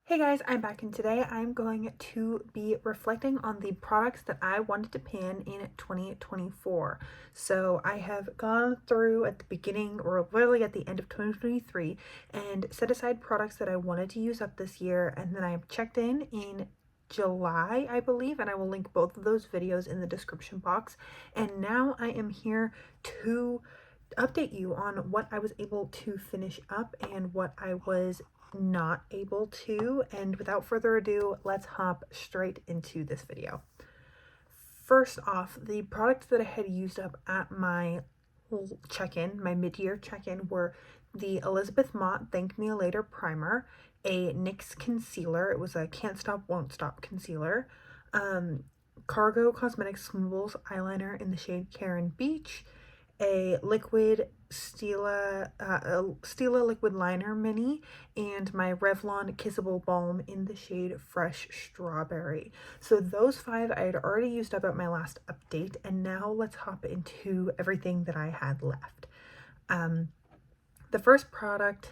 Hey guys, I'm back and today I'm going to be reflecting on the products that I wanted to pan in 2024. So I have gone through at the beginning or really at the end of 2023 and set aside products that I wanted to use up this year, and then I have checked in July, I believe, and I will link both of those videos in the description box. And now I am here to update you on what I was able to finish up and what I was not able to. And without further ado, let's hop straight into this video. First off, the products that I had used up at my check-in, my mid-year check-in, were the Elizabeth Mott Thank Me Later primer, a NYX concealer. It was a Can't Stop Won't Stop concealer, Cargo Cosmetics Smoobles eyeliner in the shade Karen Beach, a liquid Stila liquid liner mini, and my Revlon Kissable Balm in the shade Fresh Strawberry. So those five I had already used up at my last update, and now let's hop into everything that I had left. The first product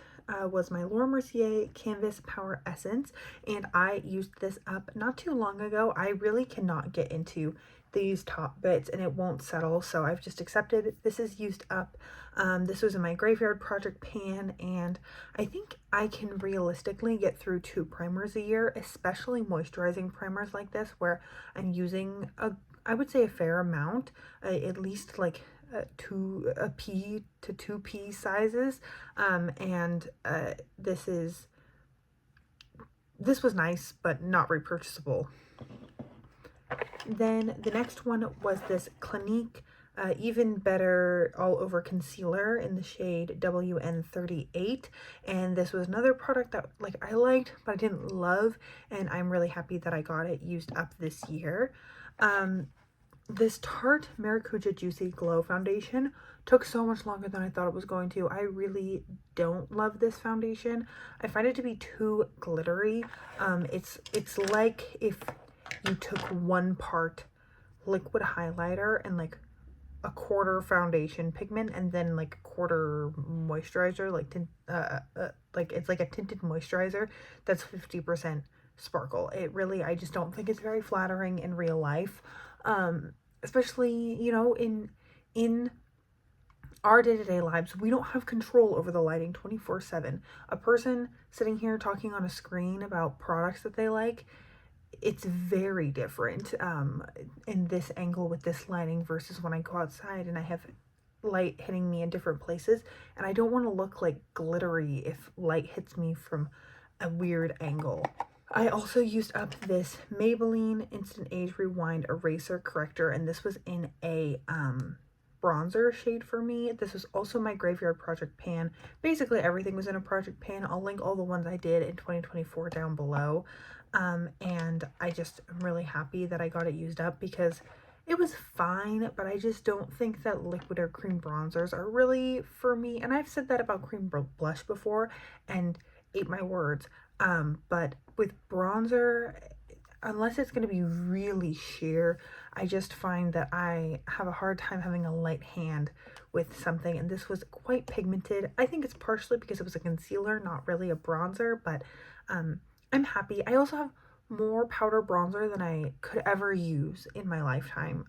was my Laura Mercier Canvas Power Essence, and I used this up not too long ago. I really cannot get into these top bits and it won't settle, so I've just accepted this is used up. This was in my Graveyard Project pan, and I think I can realistically get through 2 primers a year, especially moisturizing primers like this where I'm using I would say a fair amount, at least like 2P to 2P sizes, and this was nice but not repurchasable. Then the next one was this Clinique Even Better All Over Concealer in the shade WN38, and this was another product that I liked but I didn't love, and I'm really happy that I got it used up this year. This Tarte Maracuja Juicy Glow foundation took so much longer than I thought it was going to. I really don't love this foundation. I find it to be too glittery. It's like if you took 1 part liquid highlighter and like a quarter foundation pigment and then like a quarter moisturizer, like it's like a tinted moisturizer that's 50% sparkle. I just don't think it's very flattering in real life, especially, you know, in our day-to-day lives. We don't have control over the lighting 24/7. A person sitting here talking on a screen about products that they like, it's very different in this angle with this lighting versus when I go outside and I have light hitting me in different places, and I don't want to look like glittery if light hits me from a weird angle. I also used up this Maybelline Instant Age Rewind Eraser Corrector, and this was in a bronzer shade for me. This was also my Graveyard Project pan. Basically everything was in a project pan. I'll link all the ones I did in 2024 down below. And I just am really happy that I got it used up because it was fine, but I just don't think that liquid or cream bronzers are really for me. And I've said that about cream blush before and ate my words. But with bronzer, unless it's going to be really sheer, I just find that I have a hard time having a light hand with something, and this was quite pigmented. I think it's partially because it was a concealer, not really a bronzer, but I'm happy. I also have more powder bronzer than I could ever use in my lifetime.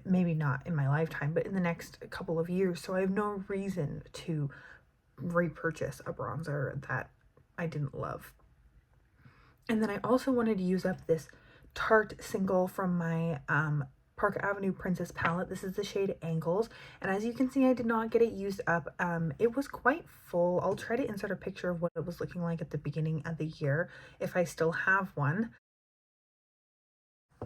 Maybe not in my lifetime, but in the next couple of years, so I have no reason to repurchase a bronzer that I didn't love. And then I also wanted to use up this Tarte single from my Park Avenue Princess palette. This is the shade Angles, and as you can see, I did not get it used up. It was quite full. I'll try to insert a picture of what it was looking like at the beginning of the year if I still have one.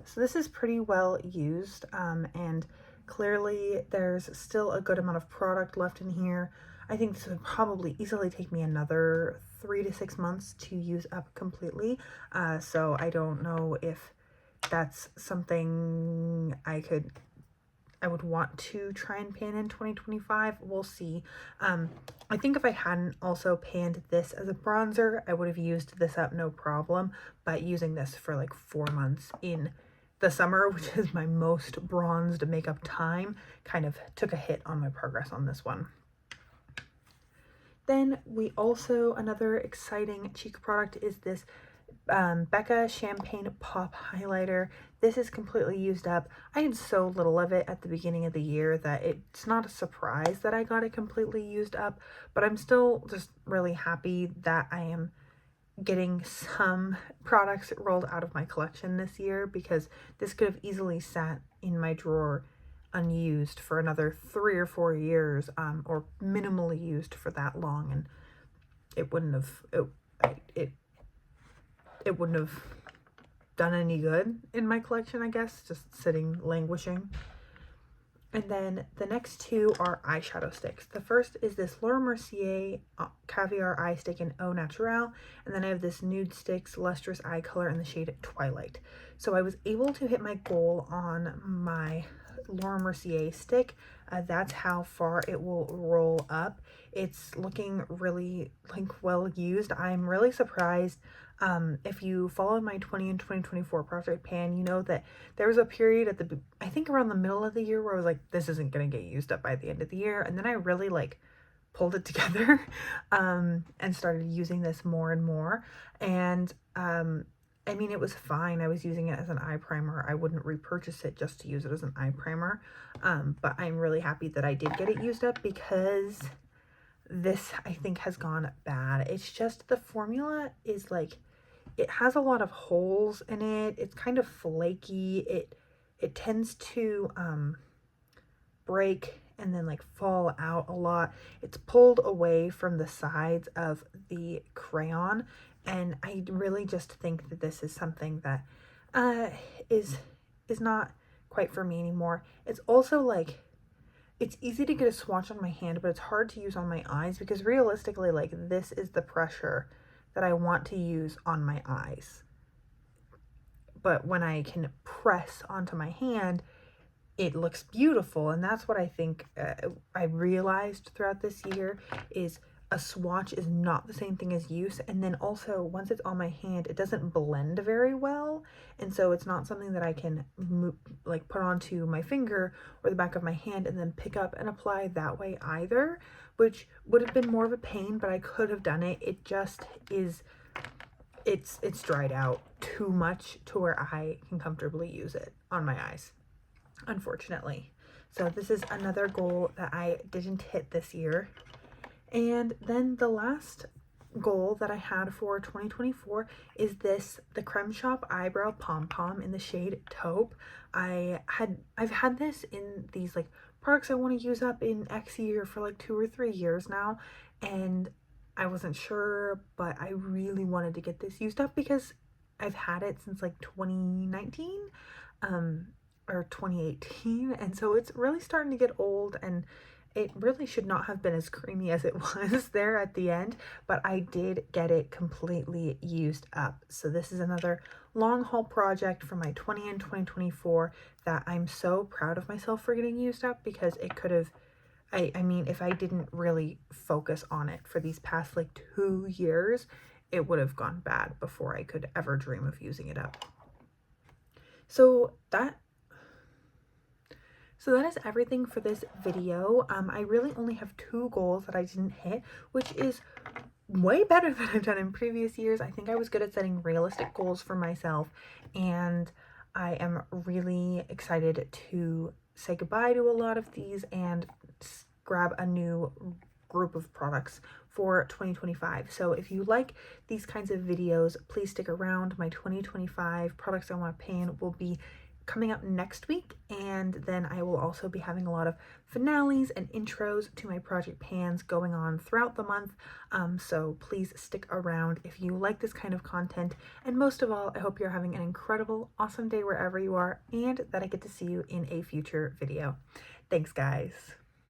So this is pretty well used, and clearly there's still a good amount of product left in here. I think this would probably easily take me another 3 to 6 months to use up completely. So I don't know if that's something I would want to try and pan in 2025. We'll see. I think if I hadn't also panned this as a bronzer, I would have used this up no problem, but using this for like 4 months in the summer, which is my most bronzed makeup time, kind of took a hit on my progress on this one. Then we also, another exciting cheek product is this Becca Champagne Pop Highlighter. This is completely used up. I had so little of it at the beginning of the year that it's not a surprise that I got it completely used up, but I'm still just really happy that I am getting some products rolled out of my collection this year, because this could have easily sat in my drawer unused for another 3 or 4 years, or minimally used for that long, and it wouldn't have it wouldn't have done any good in my collection, I guess, just sitting languishing. And then the next two are eyeshadow sticks. The first is this Laura Mercier Caviar Eye Stick in Au Naturel, and then I have this Nude Sticks Lustrous Eye Color in the shade Twilight. So I was able to hit my goal on my Laura Mercier stick. That's how far it will roll up. It's looking really well used. I'm really surprised. If you followed my 20 and 2024 Project Pan, you know that there was a period at I think around the middle of the year where I was like, this isn't going to get used up by the end of the year. And then I really pulled it together, and started using this more and more. And, I mean, it was fine. I was using it as an eye primer. I wouldn't repurchase it just to use it as an eye primer. But I'm really happy that I did get it used up, because this, I think, has gone bad. It's just the formula is it has a lot of holes in it. It's kind of flaky. It tends to break and then fall out a lot. It's pulled away from the sides of the crayon, and I really just think that this is something that is not quite for me anymore. It's also it's easy to get a swatch on my hand, but it's hard to use on my eyes, because realistically, this is the pressure that I want to use on my eyes. But when I can press onto my hand, it looks beautiful. And that's what I think I realized throughout this year, is a swatch is not the same thing as use. And then also, once it's on my hand, it doesn't blend very well. And so it's not something that I can put onto my finger or the back of my hand and then pick up and apply that way either, which would have been more of a pain, but I could have done it. It just is, it's dried out too much to where I can comfortably use it on my eyes, unfortunately. So this is another goal that I didn't hit this year. And then the last goal that I had for 2024 is the Creme Shop Eyebrow Pom Pom in the shade Taupe. I've had this in these products I want to use up in X year for 2 or 3 years now, and I wasn't sure, but I really wanted to get this used up because I've had it since 2019 or 2018, and so it's really starting to get old, and it really should not have been as creamy as it was there at the end, but I did get it completely used up. So this is another long haul project for my 20 and 2024 that I'm so proud of myself for getting used up, because it could have, I mean, if I didn't really focus on it for these past 2 years, it would have gone bad before I could ever dream of using it up. So that is everything for this video. I really only have 2 goals that I didn't hit, which is way better than I've done in previous years. I think I was good at setting realistic goals for myself, and I am really excited to say goodbye to a lot of these and grab a new group of products for 2025. So if you like these kinds of videos, please stick around. My 2025 products I want to pan will be coming up next week, and then I will also be having a lot of finales and intros to my project pans going on throughout the month, so please stick around if you like this kind of content. And most of all, I hope you're having an incredible, awesome day wherever you are, and that I get to see you in a future video. Thanks, guys.